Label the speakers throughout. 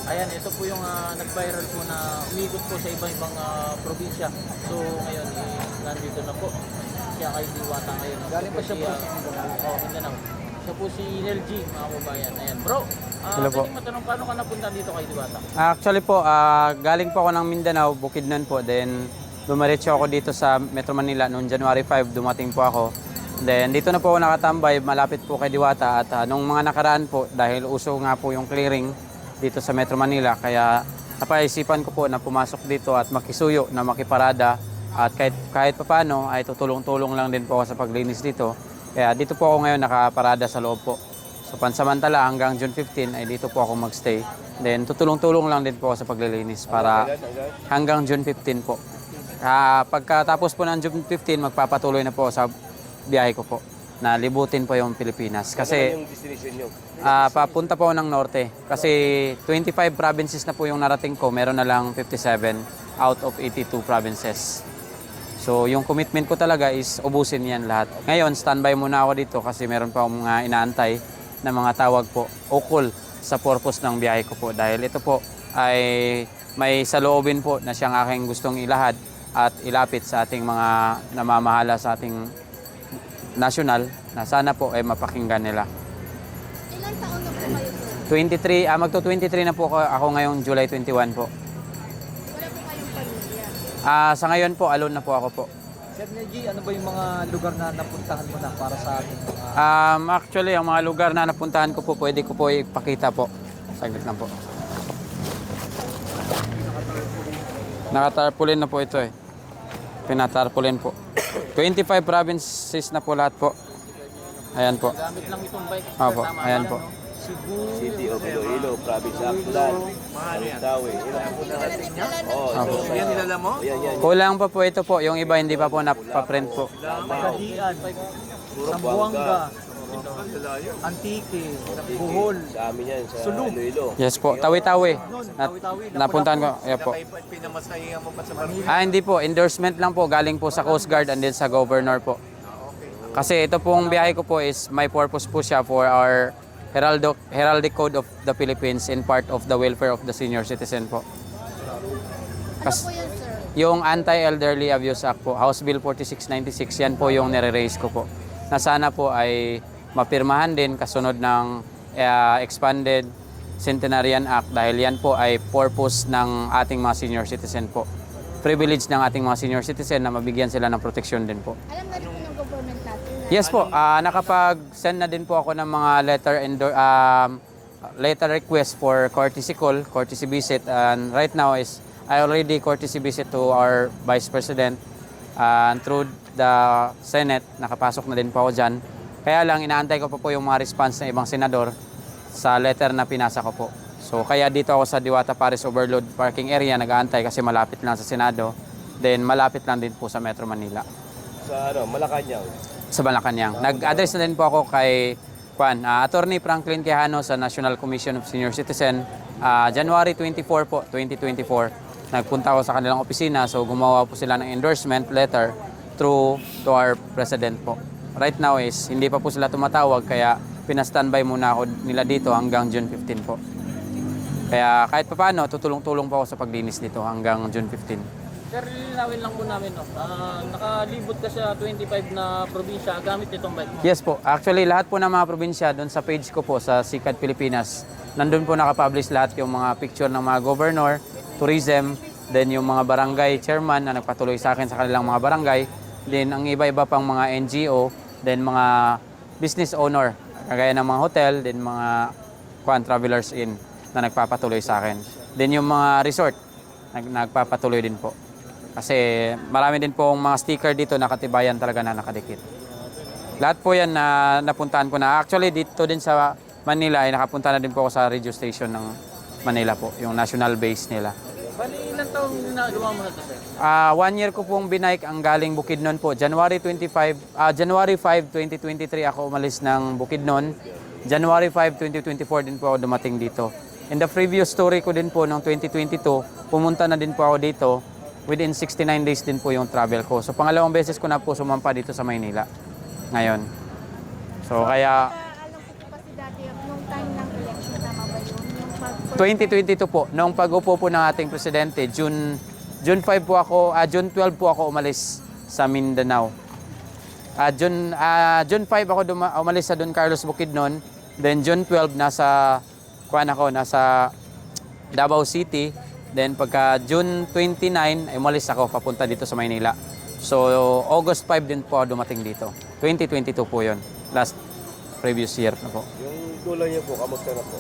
Speaker 1: Ayan, ito po yung nag-viral po na umikot po sa ibang probinsya. So ngayon, nandito na po. Siya kay Diwata ngayon.
Speaker 2: Galing pa siya po sa
Speaker 1: Mindanao. Mindanao. Siya po si LG, mga kababayan. Ayan, bro.
Speaker 3: Hello po.
Speaker 1: Pwede matanong, paano ka napunta dito kay Diwata?
Speaker 3: Actually po, galing po ako ng Mindanao, Bukidnon po. Then, dumiretso ako dito sa Metro Manila noong January 5, dumating po ako. Then, dito na po ako nakatambay, malapit po kay Diwata. At nung mga nakaraan po, dahil uso nga po yung clearing dito sa Metro Manila, kaya napaisipan ko po na pumasok dito at makisuyo, na makiparada. At kahit papano ay tutulong-tulong lang din po ako sa paglinis dito. Kaya dito po ako ngayon nakaparada sa loob po. So pansamantala hanggang June 15 ay dito po ako magstay. Then tutulong-tulong lang din po ako sa paglilinis para hanggang June 15 po. Pagkatapos po ng June 15, magpapatuloy na po sa biyahe ko po na libutin po yung Pilipinas. Kasi
Speaker 4: yung destination nyo?
Speaker 3: papunta po ako ng norte. Kasi 25 provinces na po yung narating ko. Meron na lang 57 out of 82 provinces. So yung commitment ko talaga is ubusin yan lahat. Ngayon, standby muna ako dito kasi meron pa akong mga inaantay na mga tawag po ukol sa purpose ng biyahe ko po. Dahil ito po ay may saloobin po na siyang aking gustong ilahad at ilapit sa ating mga namamahala sa ating national na sana po ay mapakinggan nila.
Speaker 5: Ilan taon na po kayo, sir?
Speaker 3: 23, magto-23 na po ako ngayong July 21 po.
Speaker 5: Wala po kayong pamilya?
Speaker 3: Sa ngayon po, alone na po ako po.
Speaker 2: Sir Neji, ano ba yung mga lugar na napuntahan mo na para sa ating mga...
Speaker 3: Actually, ang mga lugar na napuntahan ko po, pwede ko po ipakita po. Saglit lang po. Nakatarpaulin na po ito eh. Pinatarpaulin po. 25 provinces na po lahat po. Ayan po.
Speaker 1: Gamit lang itong bike.
Speaker 3: Opo,
Speaker 1: Tama
Speaker 3: ayan
Speaker 1: lang,
Speaker 3: po.
Speaker 1: no? Cebu,
Speaker 4: City of Iloilo, Province Aklan, Tawi.
Speaker 3: Opo.
Speaker 1: yan nilala mo?
Speaker 4: Yan.
Speaker 3: Kulang pa po ito po. Yung iba hindi pa po napaprint po.
Speaker 2: Magadian, Sambuanga, Antique, Bohol,
Speaker 4: Sa amin yan, sa
Speaker 2: Sulub.
Speaker 4: Iloilo.
Speaker 3: Yes po. Tawi-tawi.
Speaker 2: Tawi-Tawi,
Speaker 3: Napuntahan ko. Ayan po.
Speaker 1: Pinamasahihan mo pa sa Manila.
Speaker 3: Hindi po. Endorsement lang po. Galing po sa Coast Guard and then sa Governor po. Kasi ito pong biyahe ko po is may purpose po siya for our Heraldic Code of the Philippines in part of the welfare of the senior citizen po.
Speaker 5: Ano po yan, sir?
Speaker 3: Yung Anti-Elderly Abuse Act po, House Bill 4696, yan po yung nire-raise ko po. Na sana po ay mapirmahan din kasunod ng Expanded Centenarian Act dahil yan po ay purpose ng ating mga senior citizen po. Privilege ng ating mga senior citizen na mabigyan sila ng proteksyon din po.
Speaker 5: Alam na rin po ng government natin na
Speaker 3: Yes po, nakapag-send na din po ako ng mga letter request for courtesy call, courtesy visit. And right now is I already courtesy visit to our Vice President and through the Senate, nakapasok na din po ako dyan. Kaya lang, inaantay ko pa po yung mga response ng ibang senador sa letter na pinasa ko po. So kaya dito ako sa Diwata Paris Overload Parking Area, nag-aantay kasi malapit lang sa Senado. Then malapit lang din po sa Metro Manila.
Speaker 4: Sa Malacanang.
Speaker 3: Sa Malacanang. Nag-address na din po ako kay Attorney Franklin Quijano sa National Commission of Senior Citizen. January 24 po, 2024. Nagpunta ako sa kanilang opisina, so gumawa po sila ng endorsement letter through to our President po. Right now is hindi pa po sila tumatawag, kaya pinastandby muna ako nila dito hanggang June 15 po. Kaya kahit papaano, tutulong-tulong po ako sa paglinis dito hanggang June 15.
Speaker 1: Sir, lilinawin lang po namin, no? Nakalibot ka sa 25 na probinsya gamit itong bike mo.
Speaker 3: Yes po. Actually, lahat po ng mga probinsya doon sa page ko po sa Sikat Pilipinas, nandun po nakapublish lahat yung mga picture ng mga governor, tourism, then yung mga barangay chairman na nagpatuloy sa akin sa kanilang mga barangay, then ang iba-iba pang mga NGO, then mga business owner, kagaya ng mga hotel, then mga travelers in na nagpapatuloy sa akin. Then yung mga resort, nagpapatuloy din po. Kasi marami din pong mga sticker dito na katibayan talaga na nakadikit. Lahat po yan na napuntahan ko na. Actually, dito din sa Manila ay nakapunta na din po ako sa radio station ng Manila po, yung national base nila.
Speaker 1: Bali, ilang taong ginagawa mo na ito, sir?
Speaker 3: 1 year ko pong binike ang galing Bukidnon po. January 5, 2023 ako umalis ng Bukidnon. January 5, 2024 din po ako dumating dito. In the previous story ko din po noong 2022, pumunta na din po ako dito. Within 69 days din po yung travel ko. So pangalawang beses ko na po sumampa dito sa Maynila ngayon. So kaya
Speaker 5: alam ko po kasi dati, nung time ng election, tama ba yun? Yung
Speaker 3: 2022 po, noong pag-upo po ng ating presidente, June 5 po ako, June 12 po ako umalis sa Mindanao. June 5 ako umalis sa Don Carlos Bukidnon. Then June 12 nasa Davao City. Then pagka June 29 ay umalis ako papunta dito sa Maynila. So August 5 din po ako dumating dito. 2022 po 'yon. Previous year na po.
Speaker 4: Yung tuloy niyo po, kamusta na po?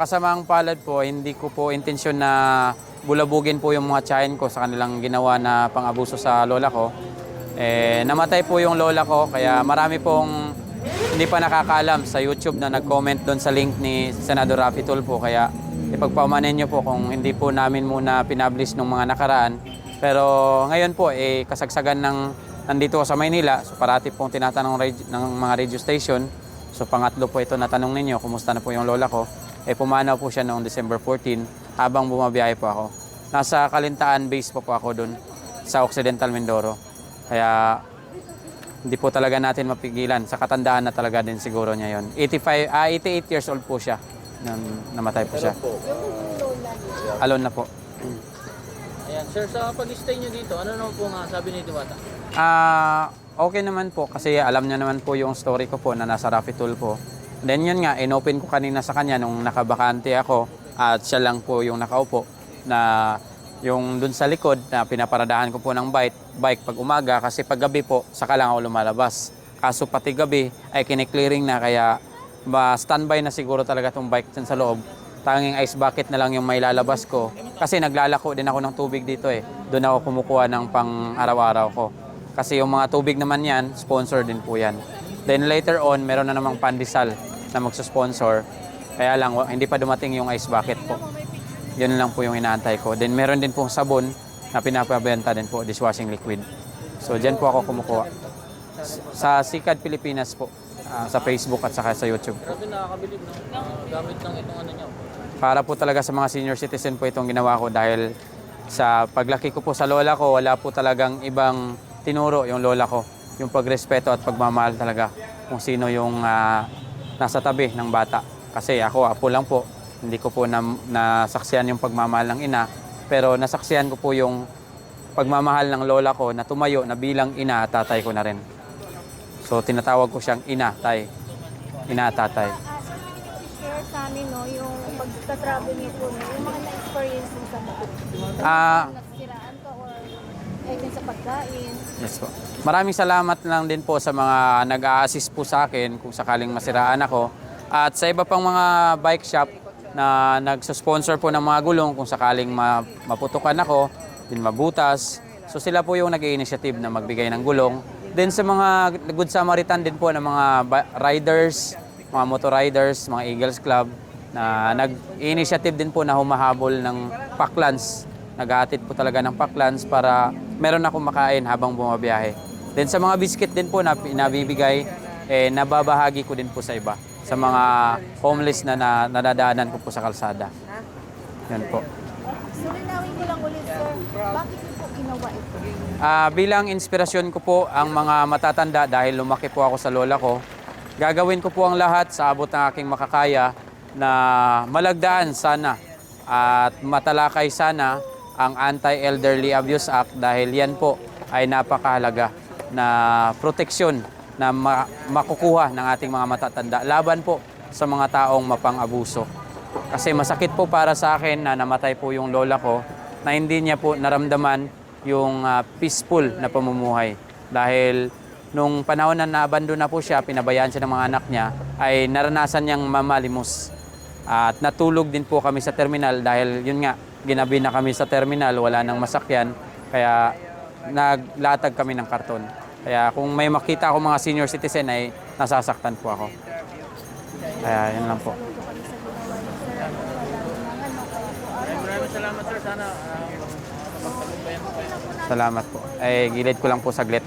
Speaker 3: Kasamaang palad po, hindi ko po intensyon na bulabugin po yung mga tiyahin ko sa kanilang ginawa na pang-abuso sa lola ko. Namatay po yung lola ko, kaya marami pong hindi pa nakakaalam sa YouTube na nag-comment doon sa link ni Senador Raffy Tulfo. Kaya ipagpaumanin nyo po kung hindi po namin muna pinablish nung mga nakaraan. Pero ngayon po, kasagsagan ng nandito ko sa Maynila, so parati pong tinatanong ng mga radio station. So pangatlo po ito na tanong ninyo, kumusta na po yung lola ko. Pumanaw po siya noong December 14 habang bumabiyahe po ako. Nasa Kalintaan base po ako doon sa Occidental Mindoro. Kaya hindi po talaga natin mapigilan. Sa katandaan na talaga din siguro niya yon. 88 years old po siya nang namatay po siya. Alone na po.
Speaker 1: Ayan, sir, sa pag-stay nyo dito, ano naman po nga sabi ni Diwata?
Speaker 3: Okay naman po kasi alam niya naman po yung story ko po na nasa Raffy Tulfo. Then yun nga, inopen ko kanina sa kanya nung nakabakante ako at siya lang po yung nakaupo na yung dun sa likod na pinaparadahan ko po ng bike pag umaga kasi pag gabi po saka lang ako lumalabas. Kaso pati gabi ay kiniklearing na kaya standby na siguro talaga tong bike dyan sa loob. Tanging ice bucket na lang yung may lalabas ko kasi naglalako din ako ng tubig dito Doon ako kumukuha ng pang araw-araw ko. Kasi yung mga tubig naman yan, sponsor din po yan. Then later on, meron na namang pandesal na magsusponsor. Kaya lang, hindi pa dumating yung ice bucket po. Yun lang po yung inaantay ko. Then meron din pong sabon na pinapabenta din po, dishwashing liquid. So dyan po ako kumukuha. Sa Sikad Pilipinas po, sa Facebook at saka sa YouTube.
Speaker 1: Grabe nakakabilib, no? Gamit lang itong ano niya.
Speaker 3: Para po talaga sa mga senior citizen po itong ginawa ko dahil sa paglaki ko po sa lola ko, wala po talagang ibang tinuro yung lola ko. Yung pagrespeto at pagmamahal talaga kung sino yung nasa tabi ng bata. Kasi ako, apo lang po. Hindi ko po nasaksihan yung pagmamahal ng ina. Pero nasaksihan ko po yung pagmamahal ng lola ko na tumayo na bilang ina at tatay ko na rin. So tinatawag ko siyang ina, tay. Ina at tatay.
Speaker 5: Share sa amin, no, yung pagka-travel niyo po, yung mga na-experience mo sa mga nasiraan ka or even sa pagkain.
Speaker 3: Yes po. Maraming salamat lang din po sa mga nag-a-assist po sa akin kung sakaling masiraan ako. At sa iba pang mga bike shop na nagsusponsor po ng mga gulong kung sakaling maputukan ako, din mabutas. So sila po yung nag-i-initiative na magbigay ng gulong. Then sa mga Good Samaritan din po ng mga riders, mga motor riders, mga Eagles Club na nag-initiative din po na humahabol ng paklans. Naghahatid po talaga ng paklans para meron akong makain habang bumabiyahe. Then sa mga biscuit din po na pinabibigay, nababahagi ko din po sa iba. Sa mga homeless na nadadaanan ko po sa kalsada. Yan po.
Speaker 5: So, linawin ko lang ulit, sir. Bakit niyo po ginawa ito?
Speaker 3: Bilang inspirasyon ko po ang mga matatanda dahil lumaki po ako sa lola ko, gagawin ko po ang lahat sa abot ng aking makakaya na malagdaan sana at matalakay sana ang Anti-Elderly Abuse Act dahil yan po ay napakahalaga na proteksyon na makukuha ng ating mga matatanda laban po sa mga taong mapang-abuso. Kasi masakit po para sa akin na namatay po yung lola ko na hindi niya po naramdaman yung peaceful na pamumuhay. Dahil nung panahon na naabandon na po siya, pinabayaan siya ng mga anak niya, ay naranasan niyang mamalimos. At natulog din po kami sa terminal dahil yun nga, ginabi na kami sa terminal, wala nang masakyan, kaya naglatag kami ng karton. Kaya kung may makita ako mga senior citizen ay nasasaktan po ako. Kaya yun lang po.
Speaker 1: Maraming salamat, sir. Sana mapagtagumpayan po kayo.
Speaker 3: Salamat po. Gilid ko lang po saglit.